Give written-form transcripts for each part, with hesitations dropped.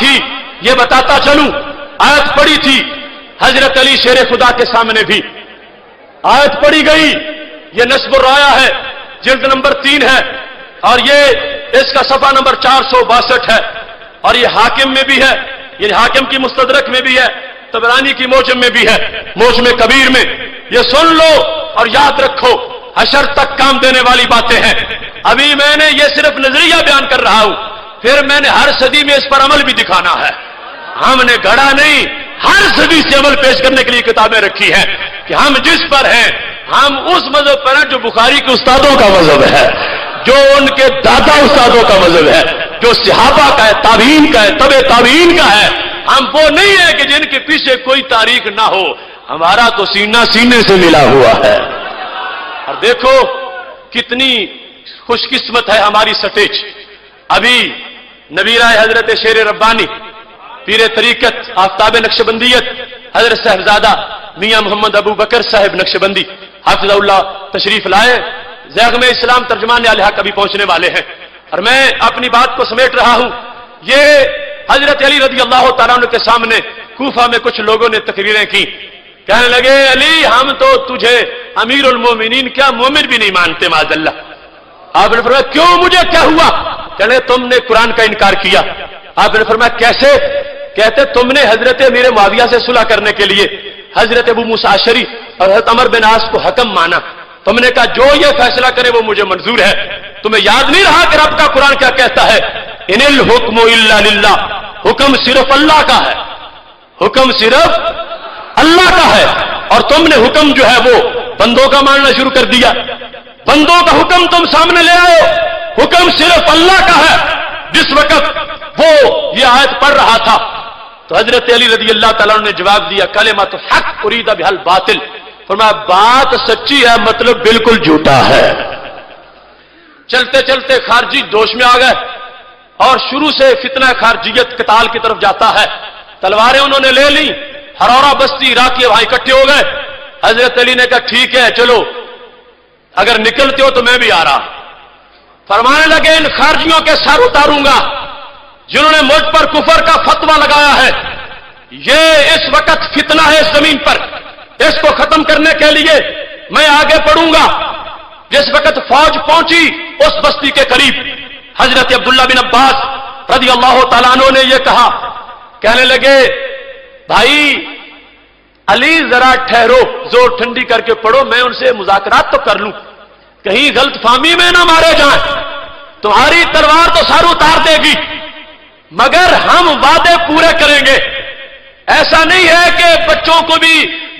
ही ये बताता चलूं, आयत पड़ी थी हजरत अली शेर खुदा के सामने भी आयत पड़ी गई। ये नस्ब राया है, जिल्द नंबर 3 है, और ये इसका सफा नंबर 462 है, और ये हाकिम में भी है, ये हाकिम की मुस्तदरक में भी है, तबरानी की मोजम में भी है, मोजम कबीर में। ये सुन लो और याद रखो, हशर तक काम देने वाली बातें हैं। अभी मैंने ये सिर्फ नजरिया बयान कर रहा हूं, फिर मैंने हर सदी में इस पर अमल भी दिखाना है। हमने गढ़ा नहीं, हर सदी से अमल पेश करने के लिए किताबें रखी हैं कि हम जिस पर हैं, हम उस मजहब पर हैं जो बुखारी के उस्तादों का मजहब है, जो उनके दादा उस्तादों का मजहब है, जो सहाबा का है, ताबीन का है, तबे ताबीन का है। हम वो नहीं है कि जिनके पीछे कोई तारीख ना हो। हमारा तो सीना सीने से मिला हुआ है। और देखो कितनी खुशकिस्मत है हमारी सटेज। अभी नबीरा हजरत शेर रब्बानी पीर तरीकत आफ्ताब नक्शबंदियत हजरत साहबजादा मियां मोहम्मद अबू बकर साहब नक्शबंदी हाफिज़हुल्लाह तशरीफ लाए। ज़ैग़म इस्लाम तर्जुमान अलहा कभी पहुंचने वाले हैं, और मैं अपनी बात को समेट रहा हूं। ये हजरत अली रज़ी अल्लाह तआला अन्हु के सामने कूफा में कुछ लोगों ने तकरीरें की, कहने लगे अली हम तो तुझे अमीरुल मोमिनीन क्या मोमिन भी नहीं मानते माज़अल्लाह। आपने फरमाया क्यों, मुझे क्या हुआ? कहने तुमने कुरान का इनकार किया। आपने फरमाया कैसे? कहते तुमने हजरत अमीर मुआविया से सुलह करने के लिए हजरत अबू मूसा अशरी और हजरत अमर बिन आस को हकम माना। तुमने कहा जो ये फैसला करे वो मुझे मंजूर है। तुम्हें याद नहीं रहा कि रब का कुरान क्या कहता है? इनिल हुक्मु इल्ला लिल्लाह, हुक्म सिर्फ अल्लाह का है, हुक्म सिर्फ अल्लाह का है। और तुमने हुक्म जो है वो बंदों का मानना शुरू कर दिया। बंदों का हुक्म तुम सामने ले आए, हुक्म सिर्फ अल्लाह का है। जिस वक्त वो ये आयत पढ़ रहा था तो हजरत अली रज़ी अल्लाह तआला ने जवाब दिया कलिमतु हक़ उरीदा बिहल बातिल। फरमाया बात सच्ची है, मतलब बिल्कुल झूठा है। चलते चलते खारजी दोष में आ गए और शुरू से फितना खारजियत कताल की तरफ जाता है। तलवारें उन्होंने ले ली, हरौरा बस्ती इराकी वहां इकट्ठे हो गए। हजरत अली ने कहा ठीक है चलो, अगर निकलते हो तो मैं भी आ रहा। फरमाने लगे इन खारजियों के सर उतारूंगा जिन्होंने मुझ पर कुफर का फतवा लगाया है। ये इस वक्त फितना है इस जमीन पर, इसको खत्म करने के लिए मैं आगे बढ़ूंगा। जिस वक्त फौज पहुंची उस बस्ती के करीब, हजरत अब्दुल्ला बिन अब्बास रज़ी अल्लाह तआला अन्हु ने यह कहा, कहने लगे भाई अली जरा ठहरो, जोर ठंडी करके पढ़ो, मैं उनसे मुज़ाकरात तो कर लूं, कहीं गलतफहमी में ना मारे जाएं। तुम्हारी तलवार तो सर उतार देगी मगर हम वादे पूरे करेंगे। ऐसा नहीं है कि बच्चों को भी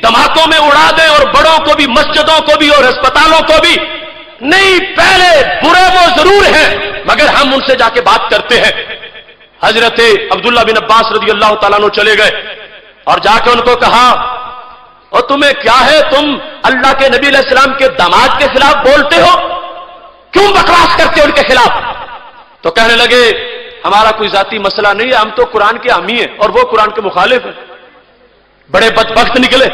धमाकों में उड़ा दें और बड़ों को भी, मस्जिदों को भी और अस्पतालों को भी नहीं। पहले बुरे वो जरूर हैं मगर हम उनसे जाके बात करते हैं। हजरत अब्दुल्ला बिन अब्बास रज़ी अल्लाह तआला अन्हु चले गए और जाके उनको कहा और तुम्हें क्या है, तुम अल्लाह के नबी अलैहि सलाम के दामाद के खिलाफ बोलते हो, क्यों बकवास करते हो उनके खिलाफ? तो कहने लगे हमारा कोई जाती मसला नहीं है, हम तो कुरान के हामी हैं और वो कुरान के मुखालिफ हैं। बड़े बदबख्त निकले।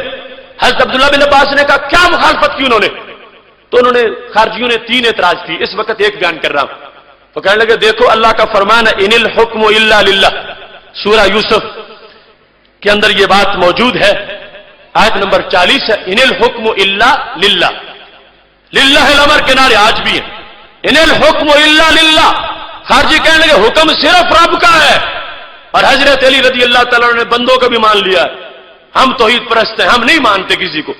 हज़रत अब्दुल्ला बिन अब्बास ने कहा क्या मुखालफत की उन्होंने? तो उन्होंने खारजियों ने 3 एतराज की, इस वक्त एक बयान कर रहा हूं। तो कहने लगे देखो अल्लाह का फरमान है इनिल हुक्मु इल्ला लिल्लाह, सूरह यूसुफ के अंदर यह बात मौजूद है, आयत नंबर 40 है, इनिल हुक्मु इल्ला लिल्लाह, लिल्लाहिल अमर के नारे आज भी है, इनिल हुक्मु इल्ला लिल्लाह। खारजी कहने लगे हुक्म सिर्फ रब का है। और हजरत अली रज़ी अल्लाह तआला ने बंदों को भी मान लिया, हम तौहीद परस्त हैं, हम नहीं मानते किसी को।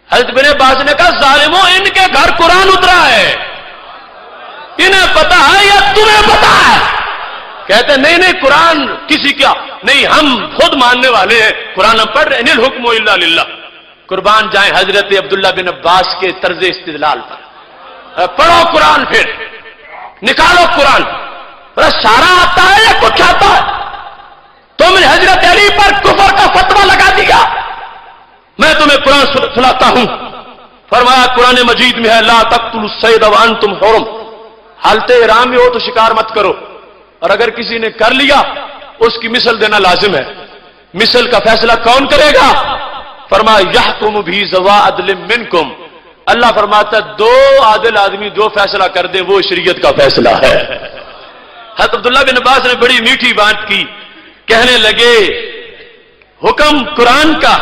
हजरत बिन अब्बास ने कहा जालिमों इनके घर कुरान उतरा है, इन्हें पता है या तुम्हें पता है? कहते नहीं नहीं कुरान किसी का नहीं, हम खुद मानने वाले हैं, कुरान हम पढ़ रहे, इनिल हुक्मु इल्ला लिल्लाह। कुर्बान जाए हजरत अब्दुल्ला बिन अब्बास के तर्ज इस्तिदलाल पर। पढ़ो कुरान, फिर निकालो कुरान, सारा आता है या कुछ आता है? तुमने हजरत अली पर कुफर का फतवा लगा दिया। मैं तुम्हें कुरान सुनाता हूं। फरमाया कुरान मजीद में है ला तक़्तुलुस सैद व अंतुम हुरुम, हालते इहराम में हो तो शिकार मत करो, और अगर किसी ने कर लिया उसकी मिसल देना लाजिम है। मिसल का फैसला कौन करेगा? फरमाया यहकुमु बिही ज़वा अदलिम मिनकुम, अल्लाह फरमाता 2 आदिल आदमी जो फैसला कर दे वो शरीयत का फैसला है। हज़रत अब्दुल्ला बिन अब्बास ने बड़ी मीठी बात की, کہنے لگے حکم قرآن کا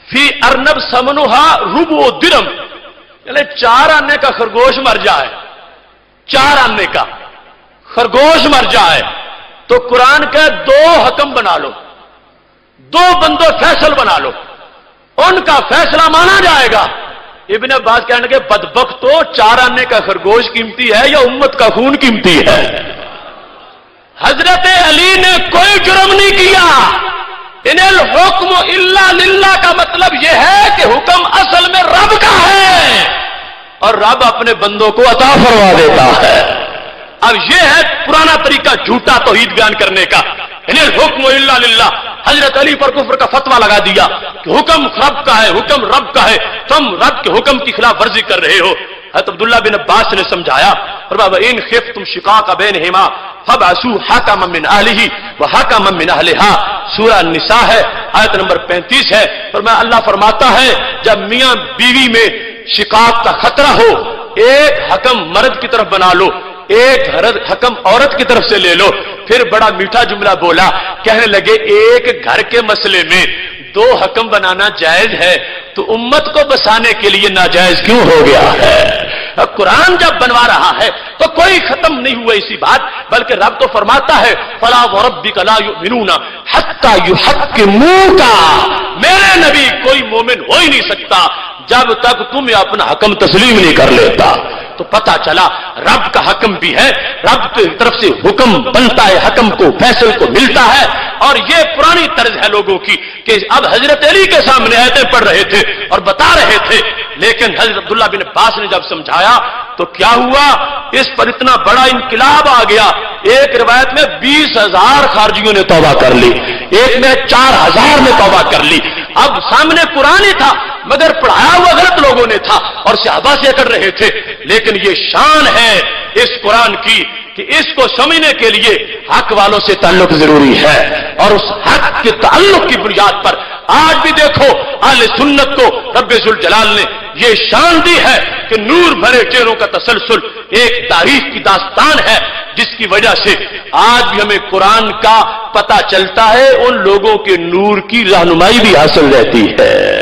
فی ارنب سمنوہا ربع درم، یعنی 4 آنے کا خرگوش مر جائے، 4 آنے کا خرگوش مر جائے تو قرآن کا 2 حکم بنا لو، 2 بندوں فیصل بنا لو، ان کا فیصلہ مانا جائے گا۔ ابن عباس کہنے لگے بدبخت، تو 4 آنے کا خرگوش قیمتی ہے یا امت کا خون قیمتی ہے؟ حضرت علی نے کوئی جرم نہیں کیا۔ ان الحکم الا للہ کا مطلب یہ ہے کہ حکم اصل میں رب کا ہے اور رب اپنے بندوں کو عطا فرما دیتا ہے۔ اب یہ ہے پرانا طریقہ جھوٹا توحید بیان کرنے کا، ان الحکم الا للہ۔ حضرت علی پر کفر کا فتویٰ لگا دیا کہ حکم رب کا ہے، حکم رب کا ہے، تم رب کے حکم کی خلاف ورزی کر رہے ہو۔ حضرت عبداللہ بن عباس نے سمجھایا، فرمایا ان خفتم شقاق بینہما فبعثوا حکما من اہلہ وحکما من اہلہا، سورہ النساء ہے، آیت نمبر 35 ہے۔ فرمایا اللہ فرماتا ہے جب میاں بیوی میں شقاق کا خطرہ ہو، ایک حکم مرد کی طرف بنا لو، ایک حکم عورت کی طرف سے لے لو۔ پھر بڑا میٹھا جملہ بولا، کہنے لگے ایک گھر کے مسئلے میں 2 حکم بنانا جائز ہے تو امت کو بسانے کے لیے ناجائز کیوں ہو گیا ہے؟ قرآن جب بنوا رہا ہے تو کوئی ختم نہیں ہوا اسی بات، بلکہ رب تو فرماتا ہے فلا وربک لا یؤمنون حتی یحکموک، میرے نبی کوئی مومن ہو ہی نہیں سکتا جب تک تم اپنا حکم تسلیم نہیں کر لیتا۔ تو پتا چلا رب کا حکم بھی ہے، رب کی طرف سے حکم بنتا ہے، حکم کو فیصل کو ملتا ہے۔ اور یہ پرانی طرز ہے لوگوں کی کہ اب حضرت علی کے سامنے آیتیں پڑھ رہے تھے اور بتا رہے تھے، لیکن حضرت عبداللہ بن عباس نے جب سمجھایا تو کیا ہوا، اس پر اتنا بڑا انقلاب آ گیا۔ ایک روایت میں 20,000 خارجیوں نے توبہ کر لی، ایک میں 4,000 نے توبہ کر لی۔ اب سامنے قرآن ہی تھا مگر پڑھایا ہوا غلط لوگوں نے تھا اور صحابہ سے کر رہے تھے، لیکن یہ شان ہے اس قرآن کی کہ اس کو سمجھنے کے لیے حق والوں سے تعلق ضروری ہے، اور اس حق کے تعلق کی بنیاد پر آج بھی دیکھو اہل سنت کو رب ذوالجلال نے یہ شان دی ہے کہ نور بھرے چہروں کا تسلسل ایک تاریخ کی داستان ہے، جس کی وجہ سے آج بھی ہمیں قرآن کا پتہ چلتا ہے، ان لوگوں کے نور کی رہنمائی بھی حاصل رہتی ہے۔